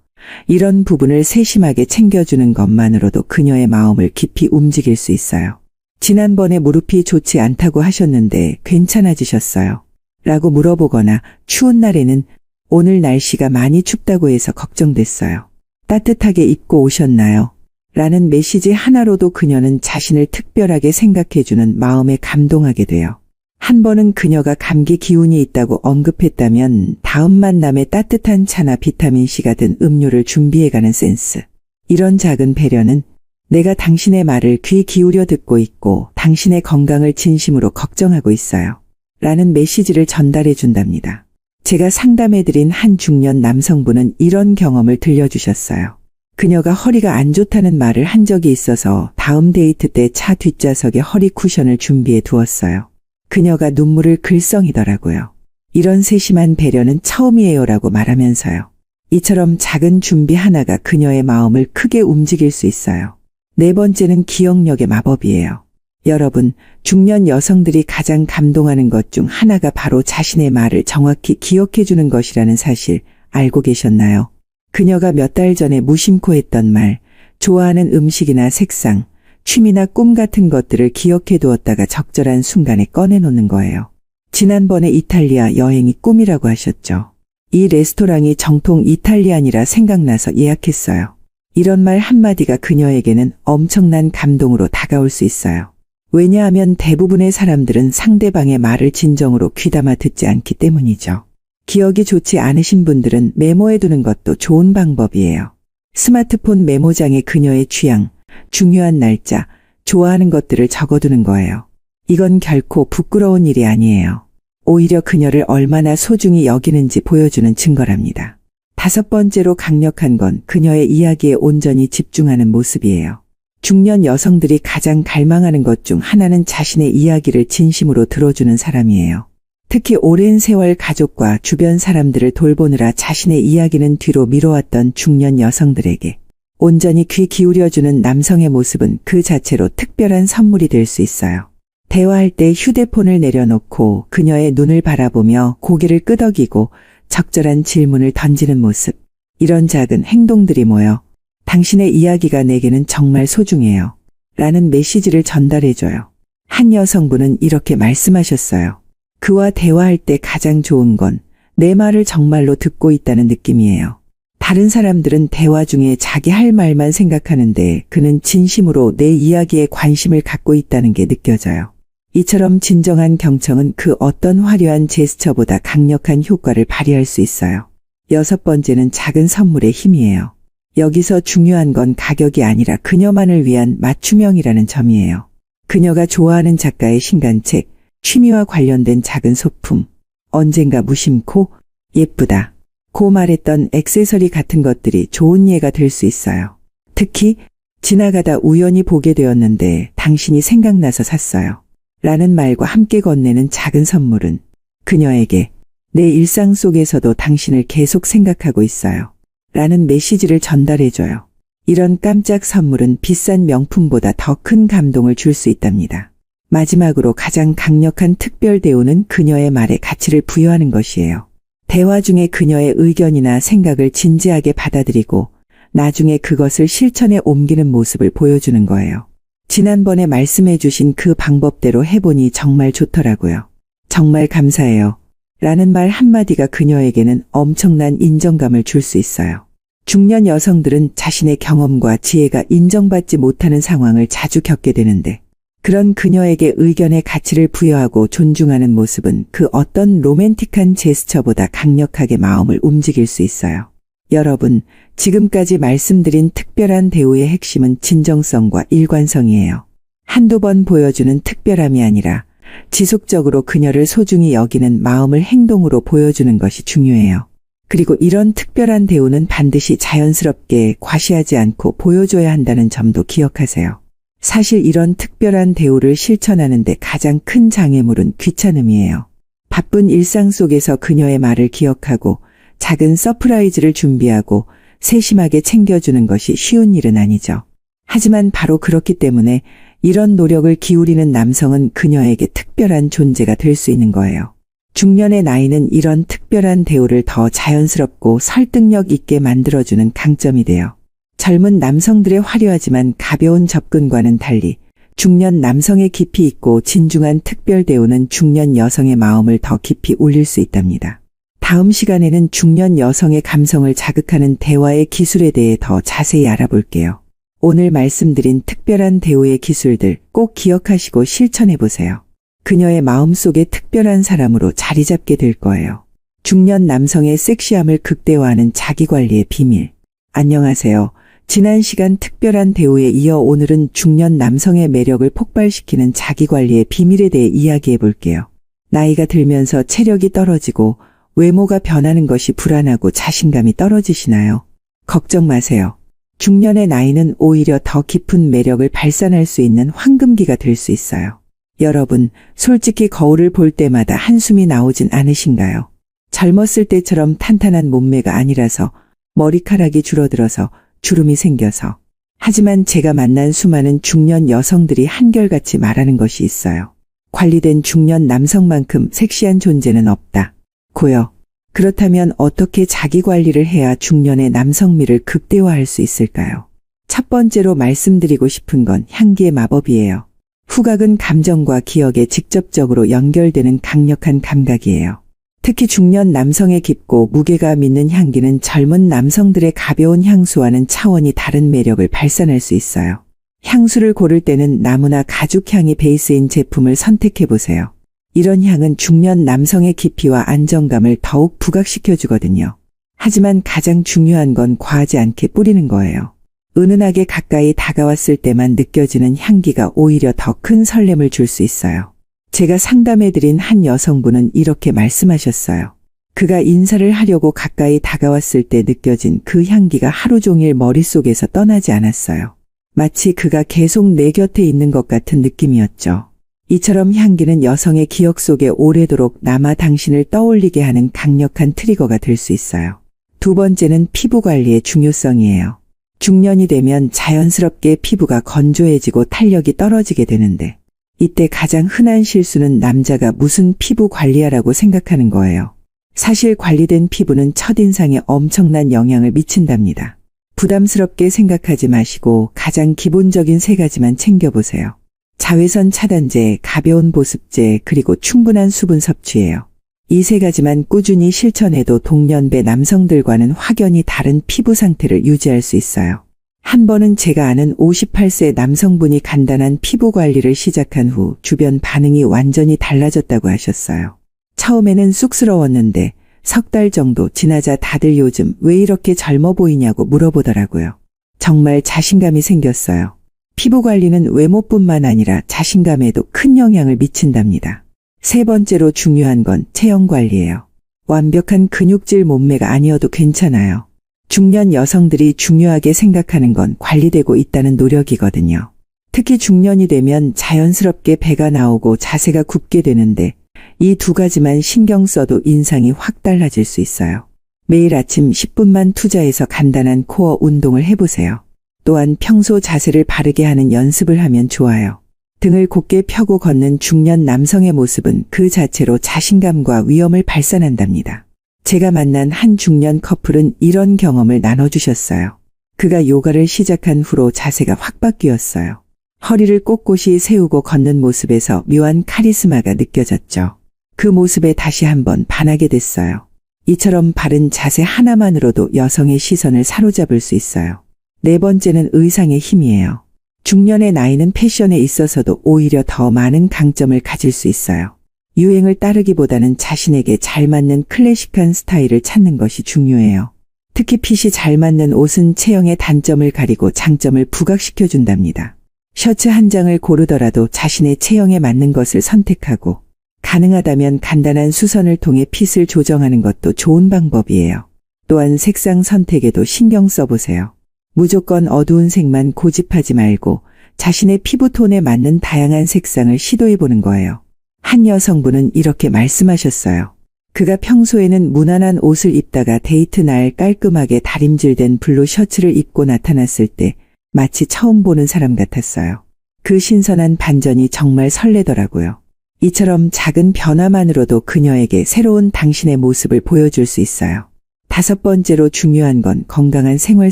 이런 부분을 세심하게 챙겨주는 것만으로도 그녀의 마음을 깊이 움직일 수 있어요. 지난번에 무릎이 좋지 않다고 하셨는데 괜찮아지셨어요? 라고 물어보거나 추운 날에는 오늘 날씨가 많이 춥다고 해서 걱정됐어요. 따뜻하게 입고 오셨나요? 라는 메시지 하나로도 그녀는 자신을 특별하게 생각해주는 마음에 감동하게 돼요. 한 번은 그녀가 감기 기운이 있다고 언급했다면 다음 만남에 따뜻한 차나 비타민C가 든 음료를 준비해가는 센스. 이런 작은 배려는 내가 당신의 말을 귀 기울여 듣고 있고 당신의 건강을 진심으로 걱정하고 있어요. 라는 메시지를 전달해 준답니다. 제가 상담해드린 한 중년 남성분은 이런 경험을 들려주셨어요. 그녀가 허리가 안 좋다는 말을 한 적이 있어서 다음 데이트 때 차 뒷좌석에 허리 쿠션을 준비해 두었어요. 그녀가 눈물을 글썽이더라고요. 이런 세심한 배려는 처음이에요라고 말하면서요. 이처럼 작은 준비 하나가 그녀의 마음을 크게 움직일 수 있어요. 네 번째는 기억력의 마법이에요. 여러분, 중년 여성들이 가장 감동하는 것 중 하나가 바로 자신의 말을 정확히 기억해 주는 것이라는 사실 알고 계셨나요? 그녀가 몇 달 전에 무심코 했던 말, 좋아하는 음식이나 색상, 취미나 꿈 같은 것들을 기억해 두었다가 적절한 순간에 꺼내놓는 거예요. 지난번에 이탈리아 여행이 꿈이라고 하셨죠. 이 레스토랑이 정통 이탈리안이라 생각나서 예약했어요. 이런 말 한마디가 그녀에게는 엄청난 감동으로 다가올 수 있어요. 왜냐하면 대부분의 사람들은 상대방의 말을 진정으로 귀담아 듣지 않기 때문이죠. 기억이 좋지 않으신 분들은 메모해두는 것도 좋은 방법이에요. 스마트폰 메모장에 그녀의 취향, 중요한 날짜, 좋아하는 것들을 적어두는 거예요. 이건 결코 부끄러운 일이 아니에요. 오히려 그녀를 얼마나 소중히 여기는지 보여주는 증거랍니다. 다섯 번째로 강력한 건 그녀의 이야기에 온전히 집중하는 모습이에요. 중년 여성들이 가장 갈망하는 것 중 하나는 자신의 이야기를 진심으로 들어주는 사람이에요. 특히 오랜 세월 가족과 주변 사람들을 돌보느라 자신의 이야기는 뒤로 미뤄왔던 중년 여성들에게 온전히 귀 기울여주는 남성의 모습은 그 자체로 특별한 선물이 될 수 있어요. 대화할 때 휴대폰을 내려놓고 그녀의 눈을 바라보며 고개를 끄덕이고 적절한 질문을 던지는 모습. 이런 작은 행동들이 모여 당신의 이야기가 내게는 정말 소중해요. 라는 메시지를 전달해줘요. 한 여성분은 이렇게 말씀하셨어요. 그와 대화할 때 가장 좋은 건 내 말을 정말로 듣고 있다는 느낌이에요. 다른 사람들은 대화 중에 자기 할 말만 생각하는데 그는 진심으로 내 이야기에 관심을 갖고 있다는 게 느껴져요. 이처럼 진정한 경청은 그 어떤 화려한 제스처보다 강력한 효과를 발휘할 수 있어요. 여섯 번째는 작은 선물의 힘이에요. 여기서 중요한 건 가격이 아니라 그녀만을 위한 맞춤형이라는 점이에요. 그녀가 좋아하는 작가의 신간책, 취미와 관련된 작은 소품, 언젠가 무심코 예쁘다 고 말했던 액세서리 같은 것들이 좋은 예가 될 수 있어요. 특히 지나가다 우연히 보게 되었는데 당신이 생각나서 샀어요. 라는 말과 함께 건네는 작은 선물은 그녀에게 내 일상 속에서도 당신을 계속 생각하고 있어요. 라는 메시지를 전달해줘요. 이런 깜짝 선물은 비싼 명품보다 더 큰 감동을 줄 수 있답니다. 마지막으로 가장 강력한 특별 대우는 그녀의 말에 가치를 부여하는 것이에요. 대화 중에 그녀의 의견이나 생각을 진지하게 받아들이고 나중에 그것을 실천에 옮기는 모습을 보여주는 거예요. 지난번에 말씀해 주신 그 방법대로 해보니 정말 좋더라고요. 정말 감사해요. 라는 말 한마디가 그녀에게는 엄청난 인정감을 줄 수 있어요. 중년 여성들은 자신의 경험과 지혜가 인정받지 못하는 상황을 자주 겪게 되는데 그런 그녀에게 의견의 가치를 부여하고 존중하는 모습은 그 어떤 로맨틱한 제스처보다 강력하게 마음을 움직일 수 있어요. 여러분, 지금까지 말씀드린 특별한 대우의 핵심은 진정성과 일관성이에요. 한두 번 보여주는 특별함이 아니라 지속적으로 그녀를 소중히 여기는 마음을 행동으로 보여주는 것이 중요해요. 그리고 이런 특별한 대우는 반드시 자연스럽게 과시하지 않고 보여줘야 한다는 점도 기억하세요. 사실 이런 특별한 대우를 실천하는데 가장 큰 장애물은 귀찮음이에요. 바쁜 일상 속에서 그녀의 말을 기억하고 작은 서프라이즈를 준비하고 세심하게 챙겨주는 것이 쉬운 일은 아니죠. 하지만 바로 그렇기 때문에 이런 노력을 기울이는 남성은 그녀에게 특별한 존재가 될 수 있는 거예요. 중년의 나이는 이런 특별한 대우를 더 자연스럽고 설득력 있게 만들어주는 강점이 돼요. 젊은 남성들의 화려하지만 가벼운 접근과는 달리 중년 남성의 깊이 있고 진중한 특별 대우는 중년 여성의 마음을 더 깊이 울릴 수 있답니다. 다음 시간에는 중년 여성의 감성을 자극하는 대화의 기술에 대해 더 자세히 알아볼게요. 오늘 말씀드린 특별한 대우의 기술들 꼭 기억하시고 실천해 보세요. 그녀의 마음속에 특별한 사람으로 자리 잡게 될 거예요. 중년 남성의 섹시함을 극대화하는 자기관리의 비밀. 안녕하세요. 지난 시간 특별한 대우에 이어 오늘은 중년 남성의 매력을 폭발시키는 자기관리의 비밀에 대해 이야기해 볼게요. 나이가 들면서 체력이 떨어지고 외모가 변하는 것이 불안하고 자신감이 떨어지시나요? 걱정 마세요. 중년의 나이는 오히려 더 깊은 매력을 발산할 수 있는 황금기가 될 수 있어요. 여러분, 솔직히 거울을 볼 때마다 한숨이 나오진 않으신가요? 젊었을 때처럼 탄탄한 몸매가 아니라서, 머리카락이 줄어들어서, 주름이 생겨서. 하지만 제가 만난 수많은 중년 여성들이 한결같이 말하는 것이 있어요. 관리된 중년 남성만큼 섹시한 존재는 없다. 고요. 그렇다면 어떻게 자기 관리를 해야 중년의 남성미를 극대화할 수 있을까요? 첫 번째로 말씀드리고 싶은 건 향기의 마법이에요. 후각은 감정과 기억에 직접적으로 연결되는 강력한 감각이에요. 특히 중년 남성의 깊고 무게감 있는 향기는 젊은 남성들의 가벼운 향수와는 차원이 다른 매력을 발산할 수 있어요. 향수를 고를 때는 나무나 가죽향이 베이스인 제품을 선택해 보세요. 이런 향은 중년 남성의 깊이와 안정감을 더욱 부각시켜주거든요. 하지만 가장 중요한 건 과하지 않게 뿌리는 거예요. 은은하게 가까이 다가왔을 때만 느껴지는 향기가 오히려 더 큰 설렘을 줄 수 있어요. 제가 상담해드린 한 여성분은 이렇게 말씀하셨어요. 그가 인사를 하려고 가까이 다가왔을 때 느껴진 그 향기가 하루 종일 머릿속에서 떠나지 않았어요. 마치 그가 계속 내 곁에 있는 것 같은 느낌이었죠. 이처럼 향기는 여성의 기억 속에 오래도록 남아 당신을 떠올리게 하는 강력한 트리거가 될 수 있어요. 두 번째는 피부 관리의 중요성이에요. 중년이 되면 자연스럽게 피부가 건조해지고 탄력이 떨어지게 되는데 이때 가장 흔한 실수는 남자가 무슨 피부 관리하라고 생각하는 거예요. 사실 관리된 피부는 첫인상에 엄청난 영향을 미친답니다. 부담스럽게 생각하지 마시고 가장 기본적인 세 가지만 챙겨보세요. 자외선 차단제, 가벼운 보습제, 그리고 충분한 수분 섭취예요. 이 세 가지만 꾸준히 실천해도 동년배 남성들과는 확연히 다른 피부 상태를 유지할 수 있어요. 한 번은 제가 아는 58세 남성분이 간단한 피부 관리를 시작한 후 주변 반응이 완전히 달라졌다고 하셨어요. 처음에는 쑥스러웠는데 석 달 정도 지나자 다들 요즘 왜 이렇게 젊어 보이냐고 물어보더라고요. 정말 자신감이 생겼어요. 피부 관리는 외모뿐만 아니라 자신감에도 큰 영향을 미친답니다. 세 번째로 중요한 건 체형 관리예요. 완벽한 근육질 몸매가 아니어도 괜찮아요. 중년 여성들이 중요하게 생각하는 건 관리되고 있다는 노력이거든요. 특히 중년이 되면 자연스럽게 배가 나오고 자세가 굽게 되는데 이 두 가지만 신경 써도 인상이 확 달라질 수 있어요. 매일 아침 10분만 투자해서 간단한 코어 운동을 해보세요. 또한 평소 자세를 바르게 하는 연습을 하면 좋아요. 등을 곧게 펴고 걷는 중년 남성의 모습은 그 자체로 자신감과 위엄을 발산한답니다. 제가 만난 한 중년 커플은 이런 경험을 나눠주셨어요. 그가 요가를 시작한 후로 자세가 확 바뀌었어요. 허리를 꼿꼿이 세우고 걷는 모습에서 묘한 카리스마가 느껴졌죠. 그 모습에 다시 한번 반하게 됐어요. 이처럼 바른 자세 하나만으로도 여성의 시선을 사로잡을 수 있어요. 네 번째는 의상의 힘이에요. 중년의 나이는 패션에 있어서도 오히려 더 많은 강점을 가질 수 있어요. 유행을 따르기보다는 자신에게 잘 맞는 클래식한 스타일을 찾는 것이 중요해요. 특히 핏이 잘 맞는 옷은 체형의 단점을 가리고 장점을 부각시켜 준답니다. 셔츠 한 장을 고르더라도 자신의 체형에 맞는 것을 선택하고 가능하다면 간단한 수선을 통해 핏을 조정하는 것도 좋은 방법이에요. 또한 색상 선택에도 신경 써보세요. 무조건 어두운 색만 고집하지 말고 자신의 피부톤에 맞는 다양한 색상을 시도해보는 거예요. 한 여성분은 이렇게 말씀하셨어요. 그가 평소에는 무난한 옷을 입다가 데이트 날 깔끔하게 다림질된 블루 셔츠를 입고 나타났을 때 마치 처음 보는 사람 같았어요. 그 신선한 반전이 정말 설레더라고요. 이처럼 작은 변화만으로도 그녀에게 새로운 당신의 모습을 보여줄 수 있어요. 5번째로 중요한 건 건강한 생활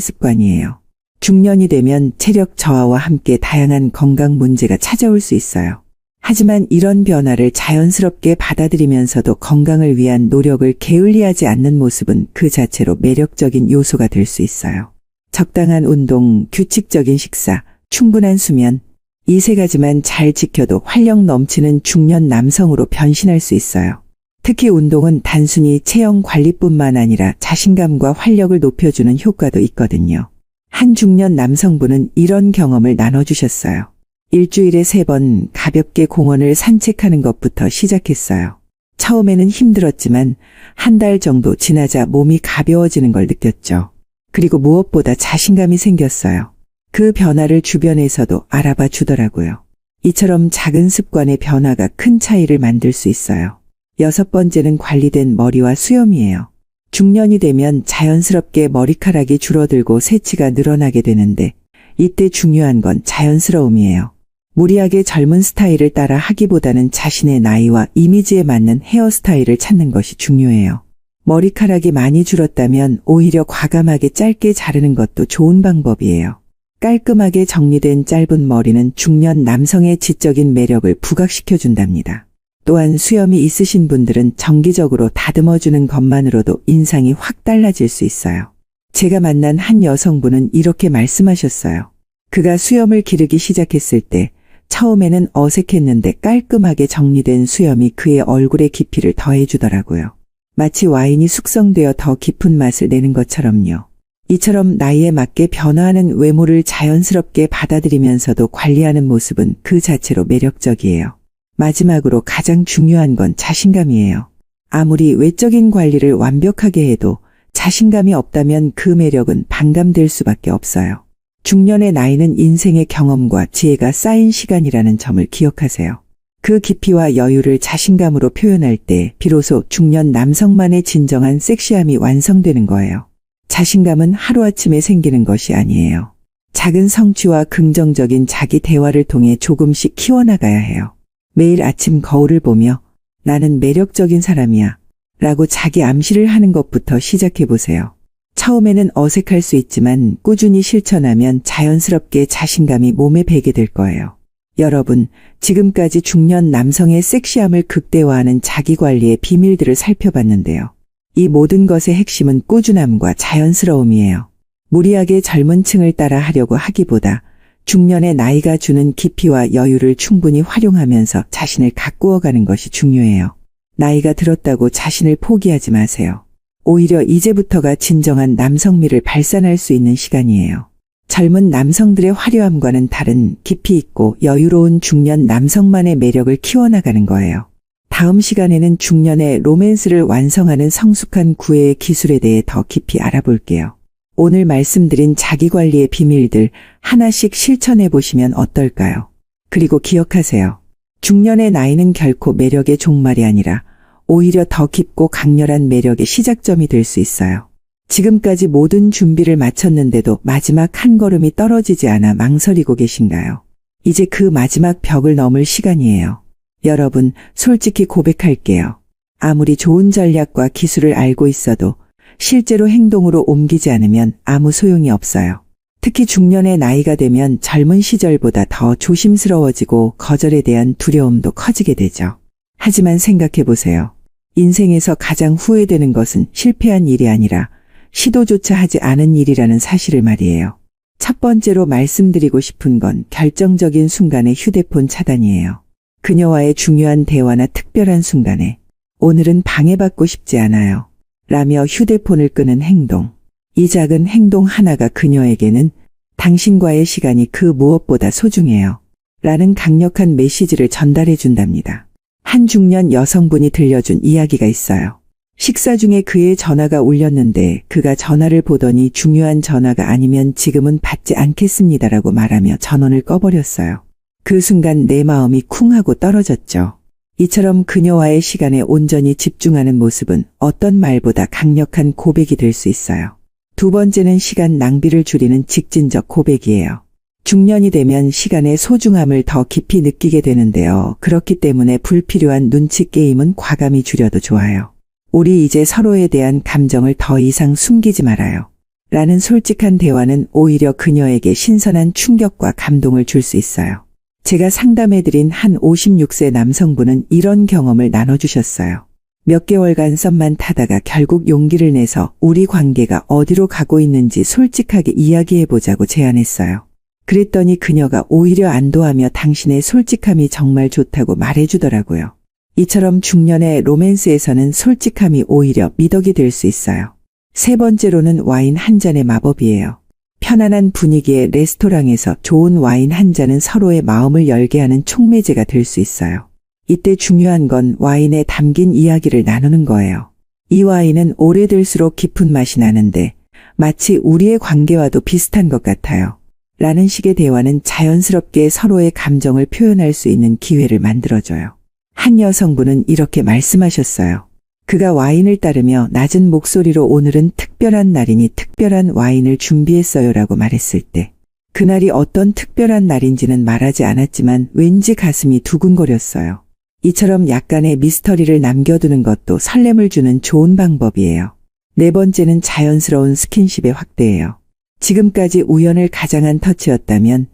습관이에요. 중년이 되면 체력 저하와 함께 다양한 건강 문제가 찾아올 수 있어요. 하지만 이런 변화를 자연스럽게 받아들이면서도 건강을 위한 노력을 게을리하지 않는 모습은 그 자체로 매력적인 요소가 될 수 있어요. 적당한 운동, 규칙적인 식사, 충분한 수면, 이 3가지만 잘 지켜도 활력 넘치는 중년 남성으로 변신할 수 있어요. 특히 운동은 단순히 체형 관리뿐만 아니라 자신감과 활력을 높여주는 효과도 있거든요. 한 중년 남성분은 이런 경험을 나눠주셨어요. 일주일에 3번 가볍게 공원을 산책하는 것부터 시작했어요. 처음에는 힘들었지만 한 달 정도 지나자 몸이 가벼워지는 걸 느꼈죠. 그리고 무엇보다 자신감이 생겼어요. 그 변화를 주변에서도 알아봐 주더라고요. 이처럼 작은 습관의 변화가 큰 차이를 만들 수 있어요. 6번째는 관리된 머리와 수염이에요. 중년이 되면 자연스럽게 머리카락이 줄어들고 새치가 늘어나게 되는데 이때 중요한 건 자연스러움이에요. 무리하게 젊은 스타일을 따라 하기보다는 자신의 나이와 이미지에 맞는 헤어스타일을 찾는 것이 중요해요. 머리카락이 많이 줄었다면 오히려 과감하게 짧게 자르는 것도 좋은 방법이에요. 깔끔하게 정리된 짧은 머리는 중년 남성의 지적인 매력을 부각시켜 준답니다. 또한 수염이 있으신 분들은 정기적으로 다듬어주는 것만으로도 인상이 확 달라질 수 있어요. 제가 만난 한 여성분은 이렇게 말씀하셨어요. 그가 수염을 기르기 시작했을 때 처음에는 어색했는데 깔끔하게 정리된 수염이 그의 얼굴에 깊이를 더해주더라고요. 마치 와인이 숙성되어 더 깊은 맛을 내는 것처럼요. 이처럼 나이에 맞게 변화하는 외모를 자연스럽게 받아들이면서도 관리하는 모습은 그 자체로 매력적이에요. 마지막으로 가장 중요한 건 자신감이에요. 아무리 외적인 관리를 완벽하게 해도 자신감이 없다면 그 매력은 반감될 수밖에 없어요. 중년의 나이는 인생의 경험과 지혜가 쌓인 시간이라는 점을 기억하세요. 그 깊이와 여유를 자신감으로 표현할 때 비로소 중년 남성만의 진정한 섹시함이 완성되는 거예요. 자신감은 하루아침에 생기는 것이 아니에요. 작은 성취와 긍정적인 자기 대화를 통해 조금씩 키워나가야 해요. 매일 아침 거울을 보며 나는 매력적인 사람이야 라고 자기 암시를 하는 것부터 시작해 보세요. 처음에는 어색할 수 있지만 꾸준히 실천하면 자연스럽게 자신감이 몸에 배게 될 거예요. 여러분, 지금까지 중년 남성의 섹시함을 극대화하는 자기관리의 비밀들을 살펴봤는데요. 이 모든 것의 핵심은 꾸준함과 자연스러움이에요. 무리하게 젊은 층을 따라 하려고 하기보다 중년의 나이가 주는 깊이와 여유를 충분히 활용하면서 자신을 가꾸어가는 것이 중요해요. 나이가 들었다고 자신을 포기하지 마세요. 오히려 이제부터가 진정한 남성미를 발산할 수 있는 시간이에요. 젊은 남성들의 화려함과는 다른 깊이 있고 여유로운 중년 남성만의 매력을 키워나가는 거예요. 다음 시간에는 중년의 로맨스를 완성하는 성숙한 구애의 기술에 대해 더 깊이 알아볼게요. 오늘 말씀드린 자기관리의 비밀들 하나씩 실천해 보시면 어떨까요? 그리고 기억하세요. 중년의 나이는 결코 매력의 종말이 아니라 오히려 더 깊고 강렬한 매력의 시작점이 될 수 있어요. 지금까지 모든 준비를 마쳤는데도 마지막 한 걸음이 떨어지지 않아 망설이고 계신가요? 이제 그 마지막 벽을 넘을 시간이에요. 여러분, 솔직히 고백할게요. 아무리 좋은 전략과 기술을 알고 있어도 실제로 행동으로 옮기지 않으면 아무 소용이 없어요. 특히 중년의 나이가 되면 젊은 시절보다 더 조심스러워지고 거절에 대한 두려움도 커지게 되죠. 하지만 생각해 보세요. 인생에서 가장 후회되는 것은 실패한 일이 아니라 시도조차 하지 않은 일이라는 사실을 말이에요. 첫 번째로 말씀드리고 싶은 건 결정적인 순간의 휴대폰 차단이에요. 그녀와의 중요한 대화나 특별한 순간에 오늘은 방해받고 싶지 않아요. 라며 휴대폰을 끄는 행동. 이 작은 행동 하나가 그녀에게는 당신과의 시간이 그 무엇보다 소중해요. 라는 강력한 메시지를 전달해 준답니다. 한 중년 여성분이 들려준 이야기가 있어요. 식사 중에 그의 전화가 울렸는데 그가 전화를 보더니 중요한 전화가 아니면 지금은 받지 않겠습니다라고 말하며 전원을 꺼버렸어요. 그 순간 내 마음이 쿵 하고 떨어졌죠. 이처럼 그녀와의 시간에 온전히 집중하는 모습은 어떤 말보다 강력한 고백이 될 수 있어요. 두 번째는 시간 낭비를 줄이는 직진적 고백이에요. 중년이 되면 시간의 소중함을 더 깊이 느끼게 되는데요. 그렇기 때문에 불필요한 눈치 게임은 과감히 줄여도 좋아요. 우리 이제 서로에 대한 감정을 더 이상 숨기지 말아요. 라는 솔직한 대화는 오히려 그녀에게 신선한 충격과 감동을 줄 수 있어요. 제가 상담해드린 한 56세 남성분은 이런 경험을 나눠주셨어요. 몇 개월간 썸만 타다가 결국 용기를 내서 우리 관계가 어디로 가고 있는지 솔직하게 이야기해보자고 제안했어요. 그랬더니 그녀가 오히려 안도하며 당신의 솔직함이 정말 좋다고 말해주더라고요. 이처럼 중년의 로맨스에서는 솔직함이 오히려 미덕이 될 수 있어요. 세 번째로는 와인 한 잔의 마법이에요. 편안한 분위기의 레스토랑에서 좋은 와인 한 잔은 서로의 마음을 열게 하는 촉매제가 될 수 있어요. 이때 중요한 건 와인에 담긴 이야기를 나누는 거예요. 이 와인은 오래될수록 깊은 맛이 나는데 마치 우리의 관계와도 비슷한 것 같아요. 라는 식의 대화는 자연스럽게 서로의 감정을 표현할 수 있는 기회를 만들어줘요. 한 여성분은 이렇게 말씀하셨어요. 그가 와인을 따르며 낮은 목소리로 오늘은 특별한 날이니 특별한 와인을 준비했어요라고 말했을 때 그날이 어떤 특별한 날인지는 말하지 않았지만 왠지 가슴이 두근거렸어요. 이처럼 약간의 미스터리를 남겨두는 것도 설렘을 주는 좋은 방법이에요. 네 번째는 자연스러운 스킨십의 확대예요. 지금까지 우연을 가장한 터치였다면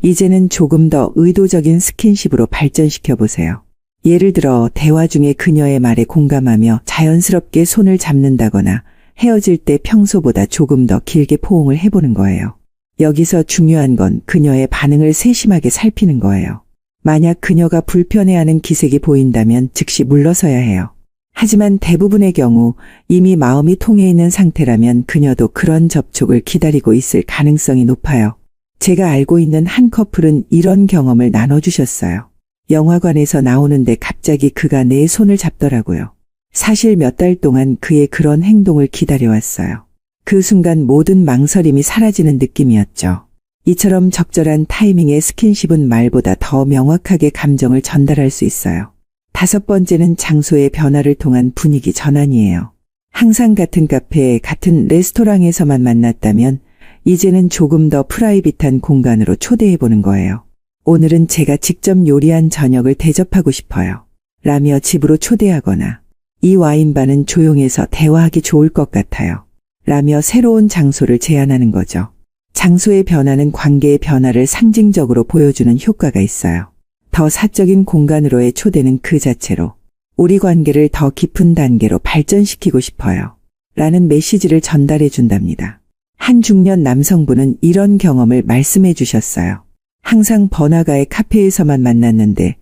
이제는 조금 더 의도적인 스킨십으로 발전시켜 보세요. 예를 들어 대화 중에 그녀의 말에 공감하며 자연스럽게 손을 잡는다거나 헤어질 때 평소보다 조금 더 길게 포옹을 해보는 거예요. 여기서 중요한 건 그녀의 반응을 세심하게 살피는 거예요. 만약 그녀가 불편해하는 기색이 보인다면 즉시 물러서야 해요. 하지만 대부분의 경우 이미 마음이 통해 있는 상태라면 그녀도 그런 접촉을 기다리고 있을 가능성이 높아요. 제가 알고 있는 한 커플은 이런 경험을 나눠주셨어요. 영화관에서 나오는데 갑자기 그가 내 손을 잡더라고요. 사실 몇 달 동안 그의 그런 행동을 기다려왔어요. 그 순간 모든 망설임이 사라지는 느낌이었죠. 이처럼 적절한 타이밍의 스킨십은 말보다 더 명확하게 감정을 전달할 수 있어요. 다섯 번째는 장소의 변화를 통한 분위기 전환이에요. 항상 같은 카페, 같은 레스토랑에서만 만났다면 이제는 조금 더 프라이빗한 공간으로 초대해보는 거예요. 오늘은 제가 직접 요리한 저녁을 대접하고 싶어요. 라며 집으로 초대하거나 이 와인바는 조용해서 대화하기 좋을 것 같아요. 라며 새로운 장소를 제안하는 거죠. 장소의 변화는 관계의 변화를 상징적으로 보여주는 효과가 있어요. 더 사적인 공간으로의 초대는 그 자체로 우리 관계를 더 깊은 단계로 발전시키고 싶어요. 라는 메시지를 전달해 준답니다. 한 중년 남성분은 이런 경험을 말씀해 주셨어요. 항상 번화가의 카페에서만 만났는데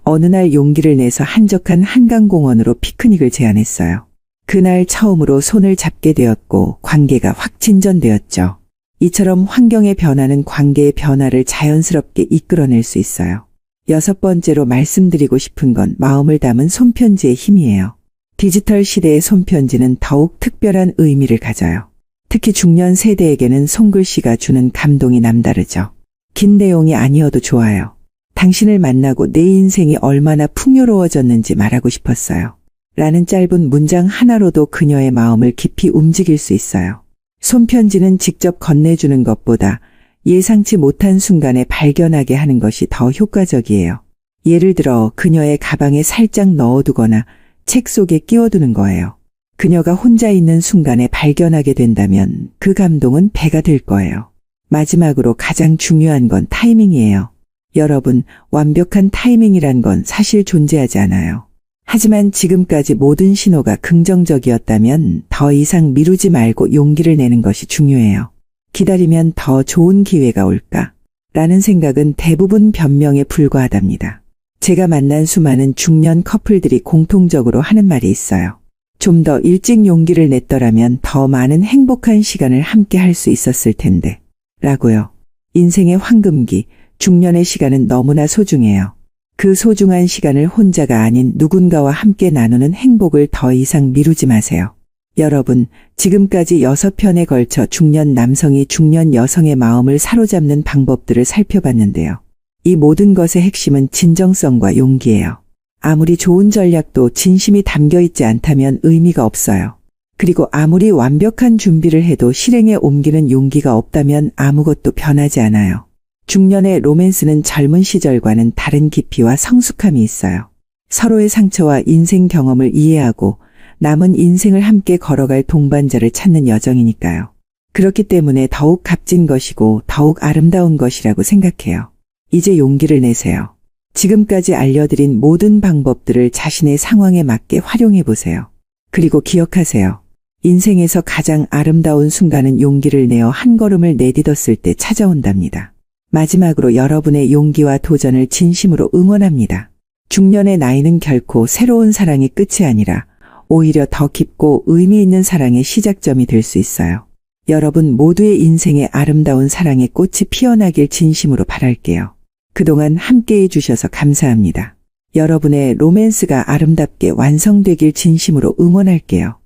어느 날 용기를 내서 한적한 한강공원으로 피크닉을 제안했어요. 그날 처음으로 손을 잡게 되었고 관계가 확 진전되었죠. 이처럼 환경의 변화는 관계의 변화를 자연스럽게 이끌어낼 수 있어요. 여섯 번째로 말씀드리고 싶은 건 마음을 담은 손편지의 힘이에요. 디지털 시대의 손편지는 더욱 특별한 의미를 가져요. 특히 중년 세대에게는 손글씨가 주는 감동이 남다르죠. 긴 내용이 아니어도 좋아요. 당신을 만나고 내 인생이 얼마나 풍요로워졌는지 말하고 싶었어요. 라는 짧은 문장 하나로도 그녀의 마음을 깊이 움직일 수 있어요. 손편지는 직접 건네주는 것보다 예상치 못한 순간에 발견하게 하는 것이 더 효과적이에요. 예를 들어 그녀의 가방에 살짝 넣어두거나 책 속에 끼워두는 거예요. 그녀가 혼자 있는 순간에 발견하게 된다면 그 감동은 배가 될 거예요. 마지막으로 가장 중요한 건 타이밍이에요. 여러분, 완벽한 타이밍이란 건 사실 존재하지 않아요. 하지만 지금까지 모든 신호가 긍정적이었다면 더 이상 미루지 말고 용기를 내는 것이 중요해요. 기다리면 더 좋은 기회가 올까? 라는 생각은 대부분 변명에 불과하답니다. 제가 만난 수많은 중년 커플들이 공통적으로 하는 말이 있어요. 좀 더 일찍 용기를 냈더라면 더 많은 행복한 시간을 함께 할 수 있었을 텐데. 라고요. 인생의 황금기, 중년의 시간은 너무나 소중해요. 그 소중한 시간을 혼자가 아닌 누군가와 함께 나누는 행복을 더 이상 미루지 마세요. 여러분, 지금까지 6편에 걸쳐 중년 남성이 중년 여성의 마음을 사로잡는 방법들을 살펴봤는데요. 이 모든 것의 핵심은 진정성과 용기예요. 아무리 좋은 전략도 진심이 담겨 있지 않다면 의미가 없어요. 그리고 아무리 완벽한 준비를 해도 실행에 옮기는 용기가 없다면 아무것도 변하지 않아요. 중년의 로맨스는 젊은 시절과는 다른 깊이와 성숙함이 있어요. 서로의 상처와 인생 경험을 이해하고 남은 인생을 함께 걸어갈 동반자를 찾는 여정이니까요. 그렇기 때문에 더욱 값진 것이고 더욱 아름다운 것이라고 생각해요. 이제 용기를 내세요. 지금까지 알려드린 모든 방법들을 자신의 상황에 맞게 활용해 보세요. 그리고 기억하세요. 인생에서 가장 아름다운 순간은 용기를 내어 한 걸음을 내딛었을 때 찾아온답니다. 마지막으로 여러분의 용기와 도전을 진심으로 응원합니다. 중년의 나이는 결코 새로운 사랑의 끝이 아니라 오히려 더 깊고 의미 있는 사랑의 시작점이 될 수 있어요. 여러분 모두의 인생에 아름다운 사랑의 꽃이 피어나길 진심으로 바랄게요. 그동안 함께해 주셔서 감사합니다. 여러분의 로맨스가 아름답게 완성되길 진심으로 응원할게요.